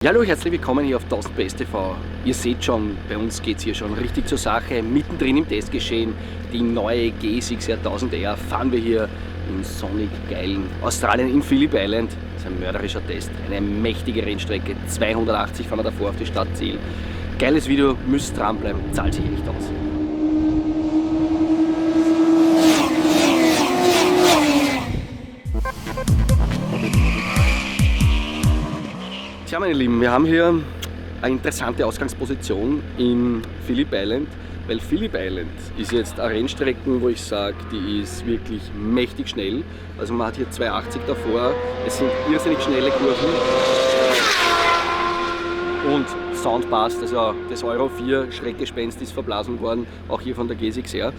Ja, hallo, herzlich willkommen hier auf 1000 PS TV. Ihr seht schon, bei uns geht es hier schon richtig zur Sache. Mittendrin im Testgeschehen, die neue G6R 1000R fahren wir hier im sonnig geilen Australien in Phillip Island. Das ist ein mörderischer Test, eine mächtige Rennstrecke, 280 fahren wir davor auf die Stadtziel. Geiles Video, müsst dranbleiben, zahlt sich echt aus. Tja, meine Lieben, wir haben hier eine interessante Ausgangsposition in Phillip Island, weil Phillip Island ist jetzt eine Rennstrecke, wo ich sage, die ist wirklich mächtig schnell. Also man hat hier 280 davor, es sind irrsinnig schnelle Kurven und Sound passt, also das Euro 4 Schreckgespenst ist verblasen worden, auch hier von der G6R.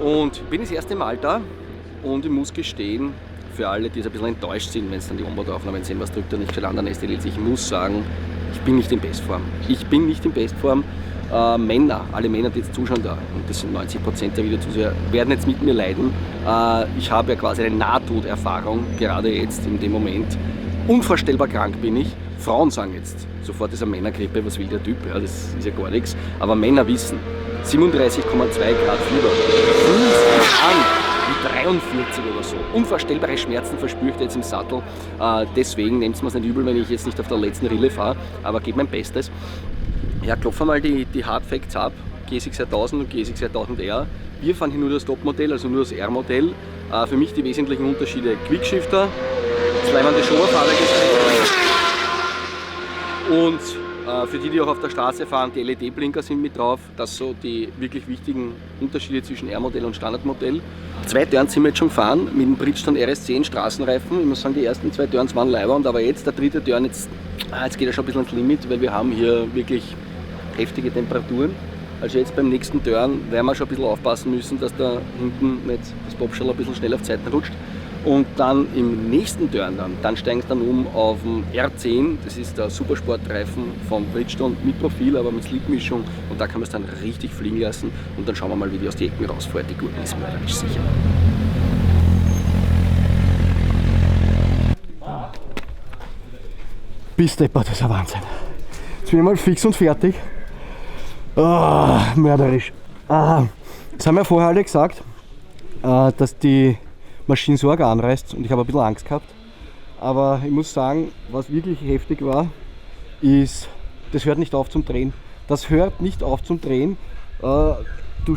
Und ich bin das erste Mal da und ich muss gestehen, für alle, die ein bisschen enttäuscht sind, wenn sie dann die Onboard-Aufnahmen sehen, was drückt er nicht für andere STLs, ich muss sagen, ich bin nicht in Bestform. Ich bin nicht in Bestform. Männer, alle Männer, die jetzt zuschauen da, und das sind 90% der Videozuseher, werden jetzt mit mir leiden. Ich habe ja quasi eine Nahtoderfahrung, gerade jetzt in dem Moment. Unvorstellbar krank bin ich. Frauen sagen jetzt sofort, das ist eine Männergrippe, was will der Typ, ja, das ist ja gar nichts. Aber Männer wissen, 37,2 Grad Fieber, an wie 43 oder so. Unvorstellbare Schmerzen verspüre ich jetzt im Sattel. Deswegen nehmt es mir nicht übel, wenn ich jetzt nicht auf der letzten Rille fahre, aber gebe mein Bestes. Ja, klopfen mal die Hard Facts ab, G6R 1000 und G6R 1000R. Wir fahren hier nur das Top-Modell, also nur das R-Modell. Für mich die wesentlichen Unterschiede: Quickshifter, zweimande Showerfahrwerkgestrecke und für die auch auf der Straße fahren, die LED-Blinker sind mit drauf. Das sind so die wirklich wichtigen Unterschiede zwischen R-Modell und Standardmodell. 2 Turns sind wir jetzt schon gefahren mit dem Bridgestone RS10 Straßenreifen. Ich muss sagen, die ersten 2 Turns waren leibernd, aber jetzt der dritte Turn, jetzt geht er schon ein bisschen ans Limit, weil wir haben hier wirklich heftige Temperaturen. Also jetzt beim nächsten Turn werden wir schon ein bisschen aufpassen müssen, dass da hinten nicht das Bobshell ein bisschen schnell auf Zeiten rutscht. Und dann im nächsten Turn, dann steigen wir dann um auf den R10, das ist der Supersportreifen von Bridgestone mit Profil, aber mit Slipmischung, und da kann man es dann richtig fliegen lassen und dann schauen wir mal, wie die aus den Ecken rausfährt. Die Gurken ist mörderisch sicher. Bis deppert, das ist ein Wahnsinn. Jetzt bin ich mal fix und fertig. Oh, mörderisch. Das haben wir vorher alle gesagt, dass die Maschine so arg anreißt, und ich habe ein bisschen Angst gehabt. Aber ich muss sagen, was wirklich heftig war, ist, das hört nicht auf zum Drehen. Das hört nicht auf zum Drehen. Du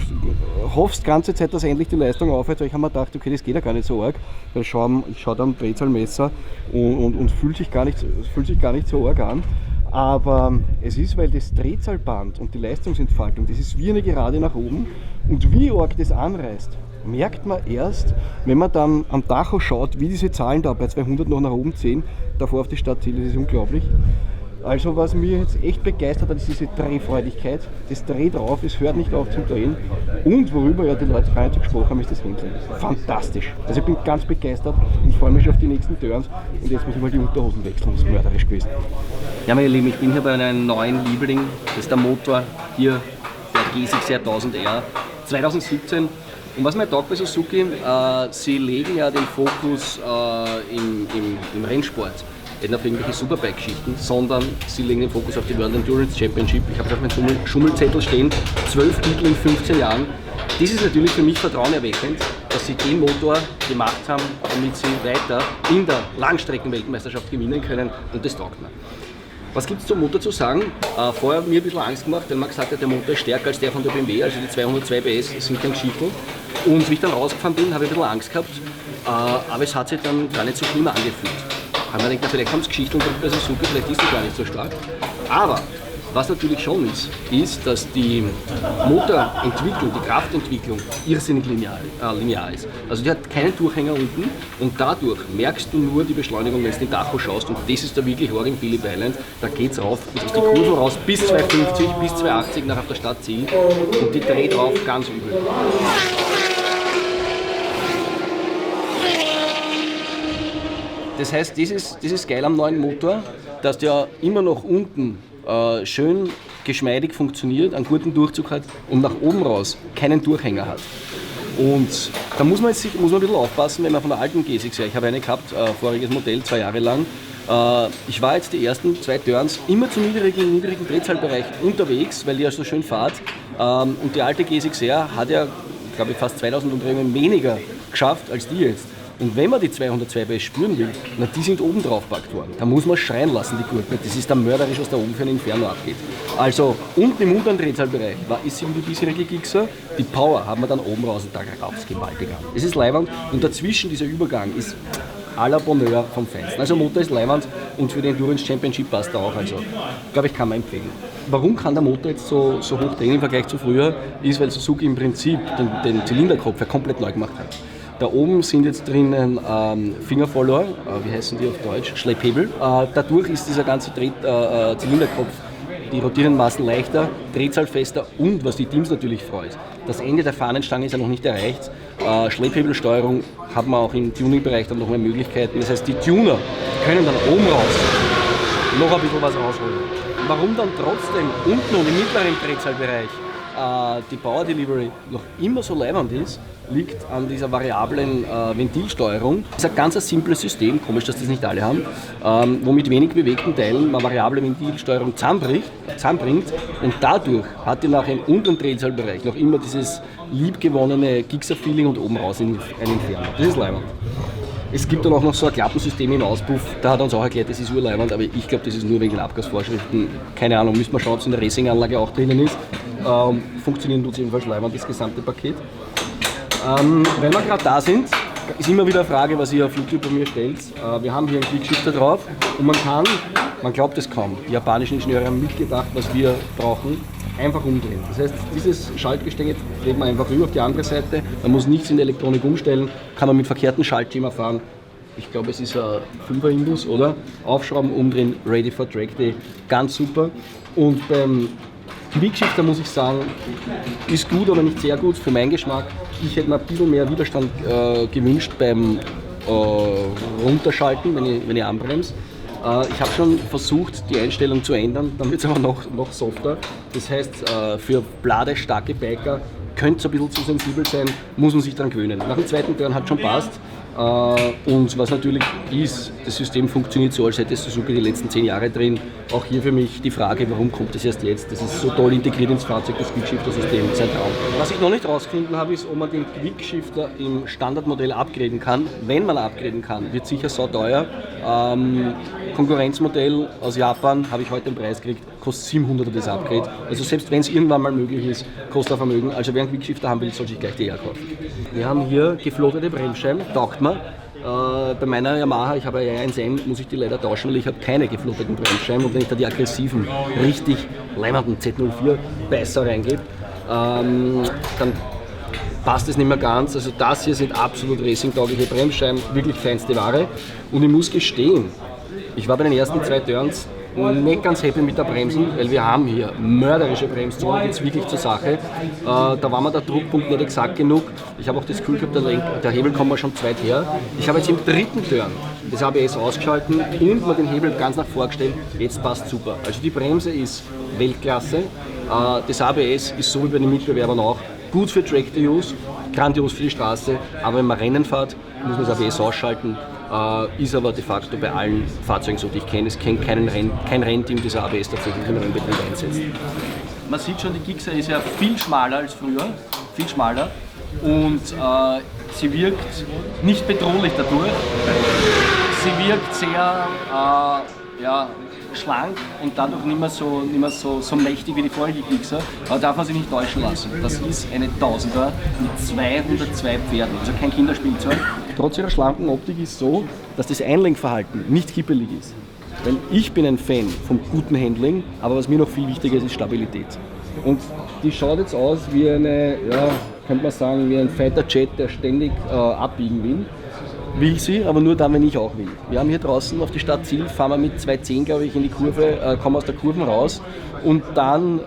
hoffst die ganze Zeit, dass endlich die Leistung aufhört, weil ich habe mir gedacht, okay, das geht ja gar nicht so arg. Ich schaue da am Drehzahlmesser und fühlt sich gar nicht so arg an. Aber es ist, weil das Drehzahlband und die Leistungsentfaltung, das ist wie eine Gerade nach oben, und wie arg das anreißt, merkt man erst, wenn man dann am Tacho schaut, wie diese Zahlen da bei 200 noch nach oben ziehen, davor auf die Stadtziele, das ist unglaublich. Also was mich jetzt echt begeistert hat, ist diese Drehfreudigkeit. Das Dreh drauf, es hört nicht auf zum Drehen. Und worüber ja die Leute vorhin gesprochen haben, ist das Handeln. Fantastisch. Also ich bin ganz begeistert und freue mich schon auf die nächsten Turns. Und jetzt muss ich mal die Unterhosen wechseln, das ist mörderisch gewesen. Ja, meine Lieben, ich bin hier bei einem neuen Liebling. Das ist der Motor hier, der G6R 1000R 2017. Und was mir taugt bei Suzuki, sie legen ja den Fokus im Rennsport, nicht auf irgendwelche Superbike-Geschichten, sondern sie legen den Fokus auf die World Endurance Championship. Ich habe auf meinem Schummelzettel stehen, 12 Titel in 15 Jahren. Das ist natürlich für mich vertrauenerweckend, dass sie den Motor gemacht haben, damit sie weiter in der Langstreckenweltmeisterschaft gewinnen können, und das taugt mir. Was gibt es zum Motor zu sagen? Vorher hat mir ein bisschen Angst gemacht, weil man gesagt hat, der Motor ist stärker als der von der BMW, also die 202 PS sind kein Geschichtel. Und wie ich dann rausgefahren bin, habe ich ein bisschen Angst gehabt, aber es hat sich dann gar nicht so schlimm angefühlt. Weil man denkt, vielleicht haben es Geschichten bei Suzuki, vielleicht ist die gar nicht so stark. Aber was natürlich schon ist, dass die Motorentwicklung, die Kraftentwicklung irrsinnig linear ist. Also die hat keinen Durchhänger unten, und dadurch merkst du nur die Beschleunigung, wenn du den Tacho schaust, und das ist da wirklich arg in Phillip Island. Da geht es rauf, aus die Kurve raus bis 250, bis 280 nach auf der Stadtziel, und die dreht drauf ganz übel. Das heißt, das ist geil am neuen Motor, dass der immer noch unten schön geschmeidig funktioniert, einen guten Durchzug hat und nach oben raus keinen Durchhänger hat. Und da muss man ein bisschen aufpassen, wenn man von der alten G6 her, ich habe eine gehabt, voriges Modell, 2 Jahre lang. Ich war jetzt die ersten 2 Turns immer zum niedrigen Drehzahlbereich unterwegs, weil die ja so schön fahrt. Und die alte G6R hat ja, glaube ich, fast 2000 Umdrehungen weniger geschafft als die jetzt. Und wenn man die 202 PS spüren will, na, die sind oben drauf gepackt worden. Da muss man schreien lassen, die Gurke. Das ist dann mörderisch, was da oben für ein Inferno abgeht. Also unten im unteren Drehzahlbereich ist eben die bisherige Gixxer. Die Power haben wir dann oben raus und da raus gewaltig an. Es ist leiwand und dazwischen dieser Übergang ist à la Bonheur vom Feinsten. Also Motor ist leiwand und für den Endurance Championship passt er auch. Also glaube ich, kann man empfehlen. Warum kann der Motor jetzt so hoch drehen im Vergleich zu früher? Ist, weil Suzuki im Prinzip den Zylinderkopf ja komplett neu gemacht hat. Da oben sind jetzt drinnen Fingerfollower, wie heißen die auf Deutsch? Schlepphebel. Dadurch ist dieser ganze Zylinderkopf, die rotierenden Massen leichter, drehzahlfester und, was die Teams natürlich freut, das Ende der Fahnenstange ist ja noch nicht erreicht. Schlepphebelsteuerung hat man auch im Tuning-Bereich dann noch mehr Möglichkeiten. Das heißt, die Tuner können dann oben raus noch ein bisschen was rausholen. Warum dann trotzdem unten und im mittleren Drehzahlbereich die Power Delivery noch immer so leibend ist, liegt an dieser variablen Ventilsteuerung. Das ist ein ganz simples System, komisch, dass das nicht alle haben, wo mit wenig bewegten Teilen man variable Ventilsteuerung zusammenbringt und dadurch hat die nach dem unteren Drehzahlbereich noch immer dieses liebgewonnene Gixxer-Feeling und oben raus ein Inferno. Das ist leibend. Es gibt dann auch noch so ein Klappensystem im Auspuff, da hat er uns auch erklärt, das ist urleibend, aber ich glaube, das ist nur wegen den Abgasvorschriften. Keine Ahnung, müsste man schauen, ob es in der Racinganlage auch drinnen ist. Funktionieren tut es jedenfalls leibend, das gesamte Paket. Wenn wir gerade da sind, ist immer wieder eine Frage, was ihr auf YouTube bei mir stellt. Wir haben hier einen Quickshifter drauf und man glaubt es kaum, die japanischen Ingenieure haben mitgedacht, was wir brauchen, einfach umdrehen. Das heißt, dieses Schaltgestänge dreht man einfach rüber auf die andere Seite, man muss nichts in der Elektronik umstellen, kann man mit verkehrten Schaltschema fahren. Ich glaube, es ist ein 5er Imbus, oder? Aufschrauben, umdrehen, ready for Track Day, ganz super. Und beim Quickshifter muss ich sagen, ist gut, aber nicht sehr gut für meinen Geschmack. Ich hätte mir ein bisschen mehr Widerstand gewünscht beim Runterschalten, wenn ich anbremse. Ich habe schon versucht, die Einstellung zu ändern, dann wird es aber noch softer. Das heißt, für bladestarke Biker könnte es ein bisschen zu sensibel sein, muss man sich daran gewöhnen. Nach dem zweiten Turn hat es schon passt. Und was natürlich ist, das System funktioniert so, als hätte Suzuki die letzten 10 Jahre drin. Auch hier für mich die Frage, warum kommt das erst jetzt? Das ist so toll integriert ins Fahrzeug, das Quickshifter-System, sein Traum. Was ich noch nicht rausgefunden habe, ist, ob man den Quickshifter im Standardmodell upgraden kann. Wenn man upgraden kann, wird sicher so teuer. Konkurrenzmodell aus Japan, habe ich heute den Preis gekriegt, kostet 700 das Upgrade. Also selbst wenn es irgendwann mal möglich ist, kostet er Vermögen. Also wer einen Quickshifter haben will, soll sich gleich die R kaufen. Wir haben hier gefloatete Bremsscheiben, taugt man. Bei meiner Yamaha, ich habe ja 1M, muss ich die leider tauschen, weil ich habe keine gefloateten Bremsscheiben und wenn ich da die aggressiven, richtig leimenden Z04 Beißer reingebe, dann passt es nicht mehr ganz. Also das hier sind absolut racingtaugliche Bremsscheiben, wirklich feinste Ware. Und ich muss gestehen, ich war bei den ersten 2 Turns nicht ganz happy mit der Bremsen, weil wir haben hier mörderische Bremszonen, geht es wirklich zur Sache. Da war mir der Druckpunkt nicht exakt genug. Ich habe auch das Gefühl gehabt, der Hebel kommt mal schon zu weit her. Ich habe jetzt im 3. Turn das ABS ausgeschalten und mir den Hebel ganz nach vorgestellt. Jetzt passt super. Also die Bremse ist Weltklasse. Das ABS ist so wie bei den Mitbewerbern auch gut für Track-to-Use, grandios für die Straße, aber wenn man Rennen fährt, muss man das ABS ausschalten. Ist aber de facto bei allen Fahrzeugen so, die ich kenne. Es kennt kein Rennteam, das ABS tatsächlich im Rennbetrieb einsetzt. Man sieht schon, die Gixxer ist ja viel schmaler als früher, viel schmaler und sie wirkt nicht bedrohlich dadurch. Sie wirkt sehr schlank und dadurch nicht mehr so mächtig wie die vorige Gixxer, aber darf man sich nicht täuschen lassen. Das ist eine Tausender mit 202 Pferden, also kein Kinderspielzeug. Trotz ihrer schlanken Optik ist es so, dass das Einlenkverhalten nicht kippelig ist. Weil ich bin ein Fan vom guten Handling, aber was mir noch viel wichtiger ist, ist Stabilität. Und die schaut jetzt aus wie eine, könnte man sagen, wie ein Fighter-Jet, der ständig abbiegen will. Will sie, aber nur dann, wenn ich auch will. Wir haben hier draußen auf die Stadt Ziel, fahren wir mit 210, glaube ich, in die Kurve, kommen aus der Kurven raus und dann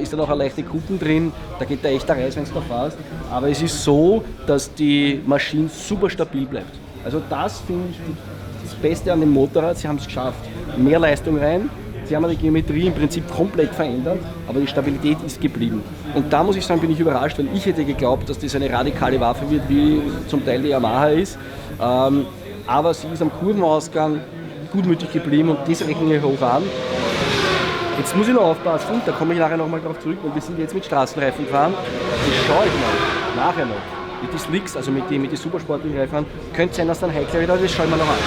ist da noch eine leichte Kupplung drin, da geht der echter Reis, wenn es da fährst. Aber es ist so, dass die Maschine super stabil bleibt. Also das finde ich das Beste an dem Motorrad, sie haben es geschafft. Mehr Leistung rein, die haben die Geometrie im Prinzip komplett verändert, aber die Stabilität ist geblieben. Und da muss ich sagen, bin ich überrascht, weil ich hätte geglaubt, dass das eine radikale Waffe wird, wie zum Teil die Yamaha ist. Aber sie ist am Kurvenausgang gutmütig geblieben und das rechne ich hoch an. Jetzt muss ich noch aufpassen, da komme ich nachher nochmal drauf zurück, weil wir sind jetzt mit Straßenreifen gefahren. Das schaue ich mal, nachher noch. Mit den Slicks, also mit den supersportlichen Reifen, könnte sein, dass dann heikler wird, aber das schauen wir noch an.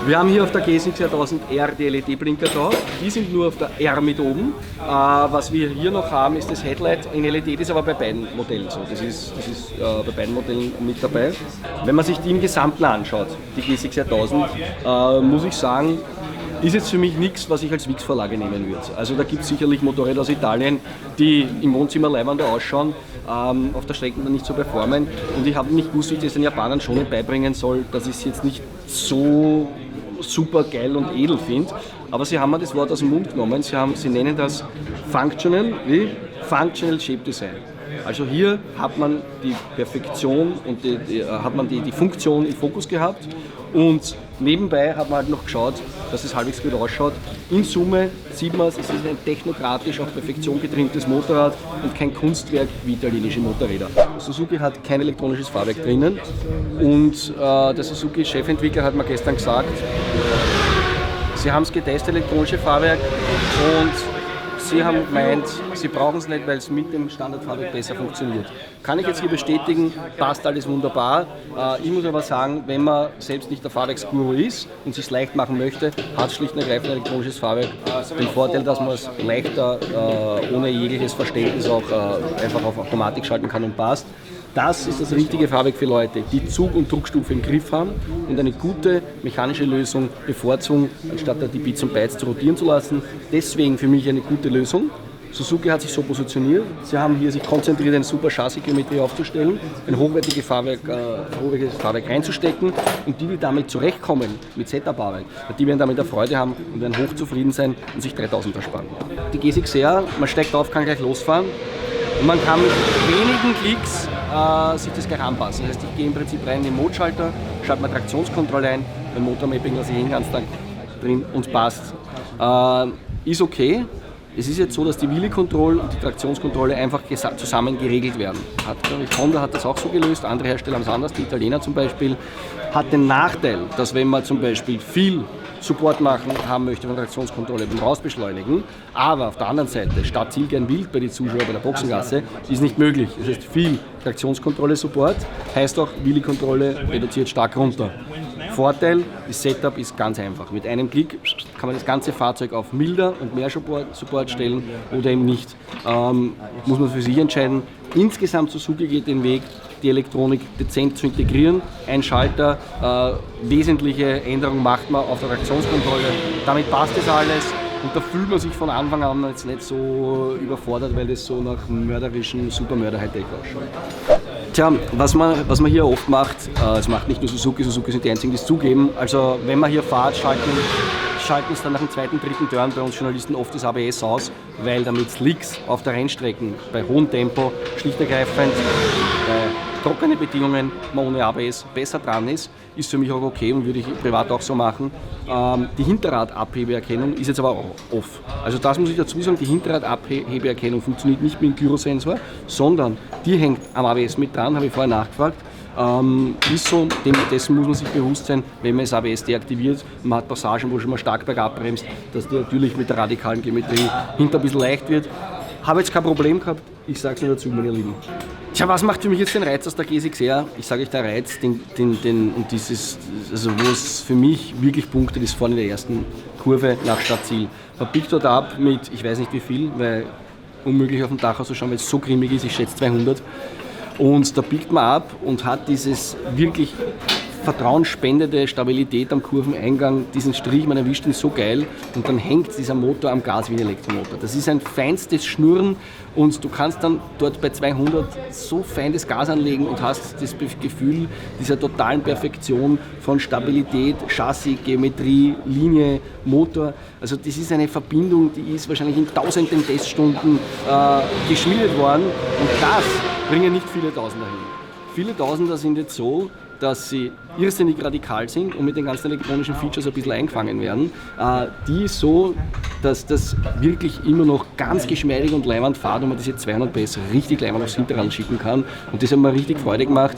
Wir haben hier auf der GSX 1000R die LED-Blinker da, die sind nur auf der R mit oben. Was wir hier noch haben, ist das Headlight in LED, das ist aber bei beiden Modellen so. Das ist bei beiden Modellen mit dabei. Wenn man sich die im Gesamten anschaut, die GSX 1000, muss ich sagen, ist jetzt für mich nichts, was ich als Wix-Vorlage nehmen würde. Also da gibt es sicherlich Motorräder aus Italien, die im Wohnzimmer leibender ausschauen, auf der Strecke dann nicht so performen. Und ich habe nicht gewusst, wie ich das den Japanern schon nicht beibringen soll, dass ich es jetzt nicht so super geil und edel finde. Aber sie haben mir das Wort aus dem Mund genommen. Sie nennen das Functional Shape Design. Also hier hat man die Perfektion und die Funktion im Fokus gehabt und nebenbei hat man halt noch geschaut, dass es halbwegs gut ausschaut. In Summe sieht man, es ist ein technokratisch auf Perfektion getrimmtes Motorrad und kein Kunstwerk wie italienische Motorräder. Suzuki hat kein elektronisches Fahrwerk drinnen und der Suzuki-Chefentwickler hat mir gestern gesagt, sie haben es getestet, elektronische Fahrwerk, und sie haben gemeint, sie brauchen es nicht, weil es mit dem Standardfahrwerk besser funktioniert. Kann ich jetzt hier bestätigen, passt alles wunderbar. Ich muss aber sagen, wenn man selbst nicht der Fahrwerksguru ist und sich leicht machen möchte, hat es schlicht und ergreifend ein elektronisches Fahrwerk den Vorteil, dass man es leichter, ohne jegliches Verständnis auch einfach auf Automatik schalten kann und passt. Das ist das richtige Fahrwerk für Leute, die Zug- und Druckstufe im Griff haben und eine gute mechanische Lösung bevorzugen, anstatt die Bits und Bytes zu rotieren zu lassen. Deswegen für mich eine gute Lösung. Suzuki hat sich so positioniert. Sie haben hier sich konzentriert, eine super Chassis-Geometrie aufzustellen, ein hochwertiges Fahrwerk reinzustecken, und die damit zurechtkommen, mit Setup-Arbeit, die werden damit eine Freude haben und werden hochzufrieden sein und sich 3000 ersparen. Die GSX-R, man steigt auf, kann gleich losfahren. Und man kann mit wenigen Klicks sich das gleich anpassen. Das heißt, ich gehe im Prinzip rein in den Modeschalter, schalte meine Traktionskontrolle ein, mein Motormapping lasse ich den ganzen Tag drin und passt. Ist okay. Es ist jetzt so, dass die Wheelie-Control und die Traktionskontrolle einfach zusammen geregelt werden. Honda hat das auch so gelöst, andere Hersteller haben es anders, die Italiener zum Beispiel. Hat den Nachteil, dass wenn man zum Beispiel viel Support haben möchte von Traktionskontrolle beim Rausbeschleunigen, aber auf der anderen Seite, statt Ziel gern wild bei den Zuschauern bei der Boxengasse, ist nicht möglich. Das heißt, viel Traktionskontrolle-Support heißt auch, Wheelie-Kontrolle reduziert stark runter. Vorteil, das Setup ist ganz einfach. Mit einem Klick kann man das ganze Fahrzeug auf milder und mehr Support stellen oder eben nicht. Muss man für sich entscheiden. Insgesamt Suzuki geht den Weg, die Elektronik dezent zu integrieren. Ein Schalter, wesentliche Änderungen macht man auf der Traktionskontrolle. Damit passt das alles. Und da fühlt man sich von Anfang an jetzt nicht so überfordert, weil das so nach mörderischen Super-Mörder-Hightech ausschaut. Tja, was man hier oft macht, es macht nicht nur Suzuki sind die einzigen, die es zugeben. Also wenn man hier fährt, schalten es dann nach dem zweiten, dritten Turn bei uns Journalisten oft das ABS aus, weil damit Slicks auf der Rennstrecken bei hohem Tempo schlicht und ergreifend bei trockenen Bedingungen man ohne ABS besser dran ist für mich auch okay und würde ich privat auch so machen. Die Hinterradabhebeerkennung ist jetzt aber auch off. Also das muss ich dazu sagen, die Hinterradabhebeerkennung funktioniert nicht mit dem Gyrosensor, sondern die hängt am ABS mit dran, habe ich vorher nachgefragt. Ist so, dessen muss man sich bewusst sein, wenn man das ABS deaktiviert. Man hat Passagen, wo schon mal stark bergab bremst, dass die natürlich mit der radikalen Geometrie hinter ein bisschen leicht wird. Habe jetzt kein Problem gehabt, ich sage es nur dazu, meine Lieben. Tja, was macht für mich jetzt den Reiz aus der GSX-R? Ich sage euch, der Reiz, und dieses, also wo es für mich wirklich punktet, ist vorne in der ersten Kurve nach Stadtziel. Man biegt dort ab mit, ich weiß nicht wie viel, weil unmöglich auf dem Dach auszuschauen, weil es so grimmig ist, ich schätze 200. Und da biegt man ab und hat dieses wirklich vertrauensspendende Stabilität am Kurveneingang, diesen Strich, man erwischt ihn so geil und dann hängt dieser Motor am Gas wie ein Elektromotor. Das ist ein feinstes Schnurren und du kannst dann dort bei 200 so fein das Gas anlegen und hast das Gefühl dieser totalen Perfektion von Stabilität, Chassis, Geometrie, Linie, Motor. Also das ist eine Verbindung, die ist wahrscheinlich in tausenden Teststunden geschmiedet worden und das bringen nicht viele Tausender hin. Viele Tausender sind jetzt so, dass sie irrsinnig radikal sind und mit den ganzen elektronischen Features ein bisschen eingefangen werden, die so, dass das wirklich immer noch ganz geschmeidig und leibend fährt und man diese 200 PS richtig leibend aufs Hinterrad schicken kann. Und das hat mir richtig Freude gemacht,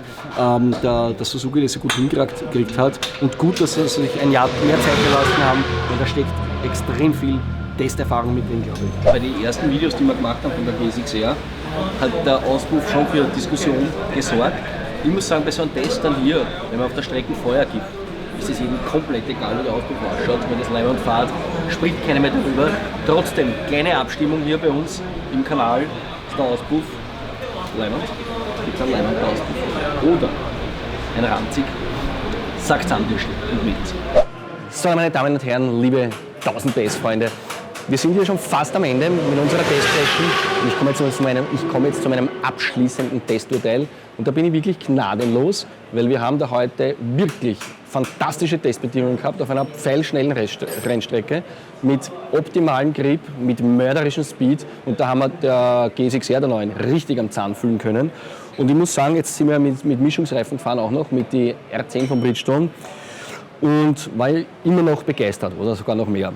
dass Suzuki das so gut hingekriegt hat. Und gut, dass sie sich ein Jahr mehr Zeit gelassen haben, weil da steckt extrem viel Testerfahrung mit drin, glaube ich. Bei den ersten Videos, die wir gemacht haben von der GSX-R, hat der Auspuff schon für Diskussion gesorgt. Ich muss sagen, bei so einem Tester hier, wenn man auf der Strecke Feuer gibt, ist es jedem komplett egal, wie der Auspuff ausschaut. Wenn das Leibwand fährt, spricht keiner mehr darüber. Trotzdem, kleine Abstimmung hier bei uns im Kanal, ist der Auspuff Leibwand, gibt es einen Leibwand-Auspuff oder ein Ranzig, sagt Sandwürschel und mit. So, meine Damen und Herren, liebe 1000 PS-Freunde, wir sind hier schon fast am Ende mit unserer Testsession und ich komme jetzt zu meinem abschließenden Testurteil und da bin ich wirklich gnadenlos, weil wir haben da heute wirklich fantastische Testbedingungen gehabt auf einer pfeilschnellen Rennstrecke mit optimalem Grip, mit mörderischem Speed und da haben wir der GSX-R der neuen richtig am Zahn fühlen können und ich muss sagen, jetzt sind wir mit Mischungsreifen gefahren auch noch, mit die R10 von Bridgestone und war immer noch begeistert oder sogar noch mehr.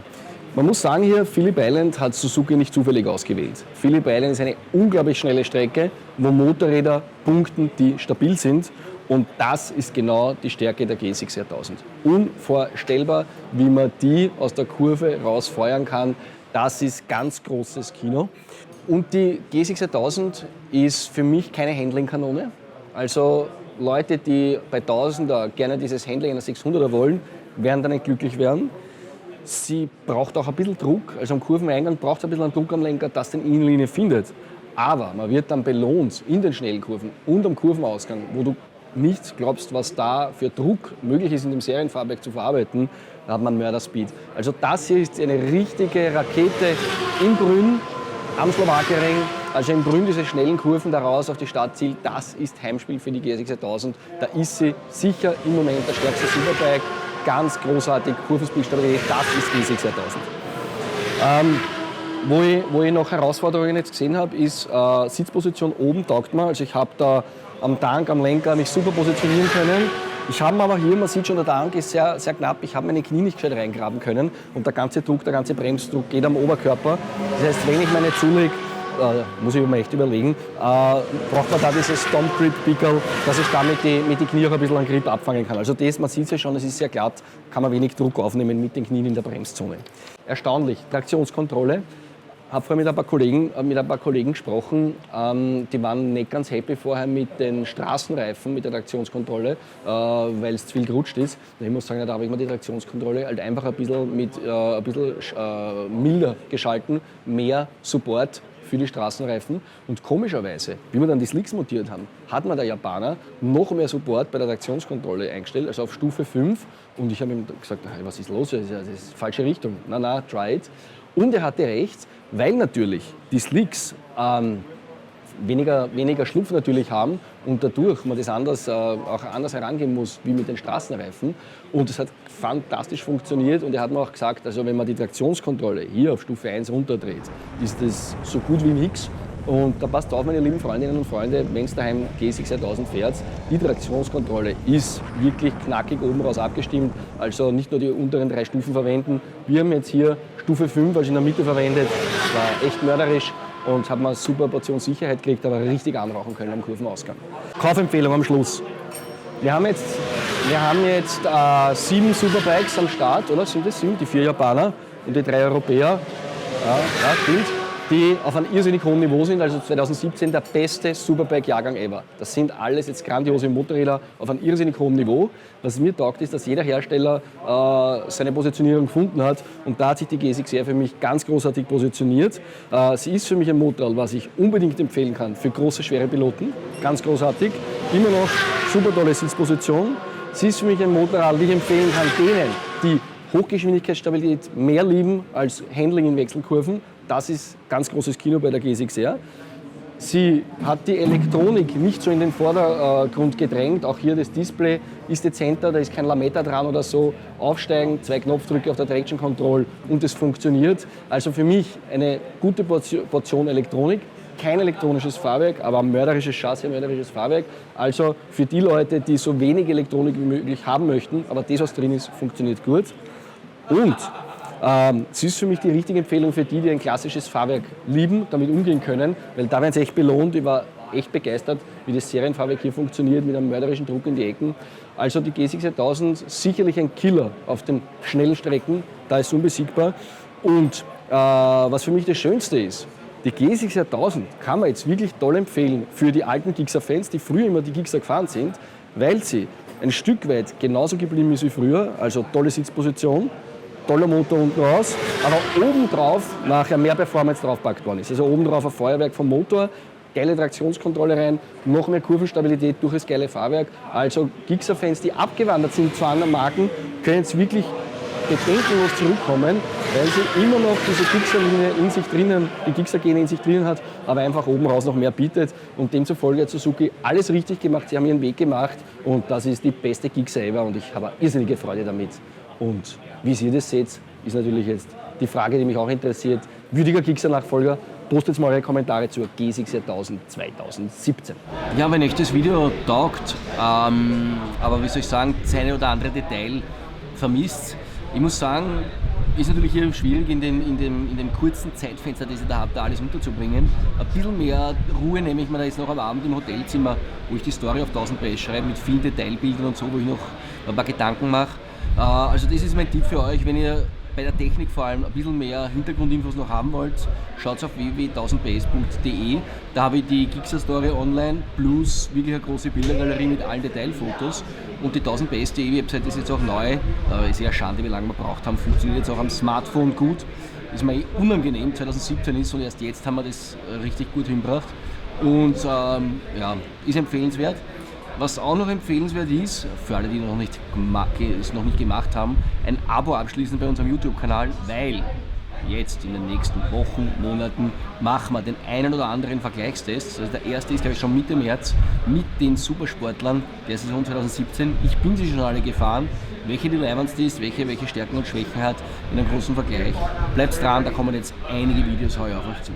Man muss sagen hier, Phillip Island hat Suzuki nicht zufällig ausgewählt. Phillip Island ist eine unglaublich schnelle Strecke, wo Motorräder punkten, die stabil sind. Und das ist genau die Stärke der GSX-R 1000. Unvorstellbar, wie man die aus der Kurve rausfeuern kann. Das ist ganz großes Kino. Und die GSX-R 1000 ist für mich keine Handling-Kanone. Also Leute, die bei 1000er gerne dieses Handling einer 600er wollen, werden da nicht glücklich werden. Sie braucht auch ein bisschen Druck, also am Kurveneingang braucht es ein bisschen einen Druck am Lenker, dass den Innenlinie findet. Aber man wird dann belohnt in den schnellen Kurven und am Kurvenausgang, wo du nicht glaubst, was da für Druck möglich ist, in dem Serienfahrwerk zu verarbeiten, da hat man Mörderspeed. Also das hier ist eine richtige Rakete in Brünn, am Slowakiering, also in Brünn diese schnellen Kurven daraus auf die Startziel, das ist Heimspiel für die GSX-R 1000. Da ist sie sicher im Moment der stärkste Superbike. Ganz großartig, Kurvenspeedstrategie, das ist GSX-R 1000. Wo ich noch Herausforderungen jetzt gesehen habe, ist Sitzposition oben taugt mir. Also ich habe da am Tank, am Lenker mich super positionieren können. Ich habe aber hier, man sieht schon, der Tank ist sehr, sehr knapp. Ich habe meine Knie nicht gescheit reingraben können und der ganze Druck, der ganze Bremsdruck geht am Oberkörper. Das heißt, wenn ich meine zulege, muss ich mir echt überlegen, braucht man da dieses Stomp Grip Pickel, dass ich damit mit den Knie auch ein bisschen an Grip abfangen kann. Also das, man sieht es ja schon, es ist sehr glatt, kann man wenig Druck aufnehmen mit den Knien in der Bremszone. Erstaunlich, Traktionskontrolle. Habe vorher mit ein paar Kollegen gesprochen, die waren nicht ganz happy vorher mit den Straßenreifen, mit der Traktionskontrolle, weil es zu viel gerutscht ist. Ich muss sagen, da habe ich mir die Traktionskontrolle halt einfach ein bisschen milder geschalten, mehr Support für die Straßenreifen. Und komischerweise, wie wir dann die Slicks montiert haben, hat mir der Japaner noch mehr Support bei der Traktionskontrolle eingestellt, also auf Stufe 5. Und ich habe ihm gesagt, hey, was ist los? Das ist die falsche Richtung. Na, try it. Und er hatte recht, weil natürlich die Slicks weniger Schlupf natürlich haben und dadurch man das auch anders herangehen muss wie mit den Straßenreifen. Und es hat fantastisch funktioniert und er hat mir auch gesagt, also wenn man die Traktionskontrolle hier auf Stufe 1 runterdreht, ist das so gut wie nichts. Und da passt auf, meine lieben Freundinnen und Freunde, wenn es daheim GSX-R 1000 fährt, die Traktionskontrolle ist wirklich knackig oben raus abgestimmt, also nicht nur die unteren 3 Stufen verwenden. Wir haben jetzt hier Stufe 5, also in der Mitte verwendet, war echt mörderisch und haben eine super Portion Sicherheit gekriegt, aber richtig anrauchen können am Kurvenausgang. Kaufempfehlung am Schluss. Wir haben jetzt 7 Superbikes am Start, oder? Sind das 7? Die 4 Japaner und die 3 Europäer. Ja, stimmt. Die auf einem irrsinnig hohen Niveau sind, also 2017 der beste Superbike-Jahrgang ever. Das sind alles jetzt grandiose Motorräder auf einem irrsinnig hohen Niveau. Was mir taugt, ist, dass jeder Hersteller seine Positionierung gefunden hat und da hat sich die GSX-R für mich ganz großartig positioniert. Sie ist für mich ein Motorrad, was ich unbedingt empfehlen kann für große, schwere Piloten. Ganz großartig. Immer noch super tolle Sitzposition. Sie ist für mich ein Motorrad, das ich empfehlen kann denen, die Hochgeschwindigkeitsstabilität mehr lieben als Handling in Wechselkurven. Das ist ganz großes Kino bei der GSX-R. Sie hat die Elektronik nicht so in den Vordergrund gedrängt. Auch hier das Display ist dezenter, da ist kein Lametta dran oder so. Aufsteigen, 2 Knopfdrücke auf der Traction Control und es funktioniert. Also für mich eine gute Portion Elektronik. kein elektronisches Fahrwerk, aber ein mörderisches Chassis, ein mörderisches Fahrwerk. Also für die Leute, die so wenig Elektronik wie möglich haben möchten, aber das, was drin ist, funktioniert gut. Und es ist für mich die richtige Empfehlung für die ein klassisches Fahrwerk lieben, damit umgehen können, weil da werden sie echt belohnt. Ich war echt begeistert, wie das Serienfahrwerk hier funktioniert, mit einem mörderischen Druck in die Ecken. Also die G6 1000 sicherlich ein Killer auf den schnellen Strecken, da ist es unbesiegbar. Und was für mich das Schönste ist, die G6 1000 kann man jetzt wirklich toll empfehlen für die alten Gixxer-Fans, die früher immer die Gixxer gefahren sind, weil sie ein Stück weit genauso geblieben ist wie früher, also tolle Sitzposition, toller Motor unten raus, aber obendrauf nachher mehr Performance draufgepackt worden ist. Also obendrauf ein Feuerwerk vom Motor, geile Traktionskontrolle rein, noch mehr Kurvenstabilität durch das geile Fahrwerk. Also Gixxer-Fans, die abgewandert sind zu anderen Marken, können jetzt wirklich bedenkenlos zurückkommen, weil sie immer noch diese Gixxer-Linie in sich drinnen, die Gixxer-Gene in sich drinnen hat, aber einfach oben raus noch mehr bietet. Und demzufolge hat Suzuki alles richtig gemacht, sie haben ihren Weg gemacht und das ist die beste Gixxer ever und ich habe irrsinnige Freude damit. Und wie ihr das seht, ist natürlich jetzt die Frage, die mich auch interessiert. Würdiger Gixxer-Nachfolger, postet mal eure Kommentare zur G6 1000 2017. Ja, wenn euch das Video taugt, aber wie soll ich sagen, das eine oder andere Detail vermisst. Ich muss sagen, ist natürlich hier schwierig in dem kurzen Zeitfenster, das ich da habe, da alles unterzubringen. Ein bisschen mehr Ruhe nehme ich mir da jetzt noch am Abend im Hotelzimmer, wo ich die Story auf 1000 PS schreibe, mit vielen Detailbildern und so, wo ich noch ein paar Gedanken mache. Also das ist mein Tipp für euch, wenn ihr bei der Technik vor allem ein bisschen mehr Hintergrundinfos noch haben wollt, schaut auf www.1000ps.de. Da habe ich die Gixxer-Story online plus wirklich eine große Bildergalerie mit allen Detailfotos. Und die 1000ps.de Website ist jetzt auch neu. Ist ja schade, wie lange wir braucht haben. Funktioniert jetzt auch am Smartphone gut. Ist mir unangenehm, 2017 ist und erst jetzt haben wir das richtig gut hingebracht. Und ja, ist empfehlenswert. Was auch noch empfehlenswert ist, für alle, die es noch nicht gemacht haben, ein Abo abschließen bei unserem YouTube-Kanal, weil jetzt in den nächsten Wochen, Monaten machen wir den einen oder anderen Vergleichstest. Also der erste ist, glaube ich, schon Mitte März mit den Supersportlern der Saison 2017. Ich bin sie schon alle gefahren. Welche die leibendste ist, welche Stärken und Schwächen hat in einem großen Vergleich. Bleibt dran, da kommen jetzt einige Videos heuer auf euch zu.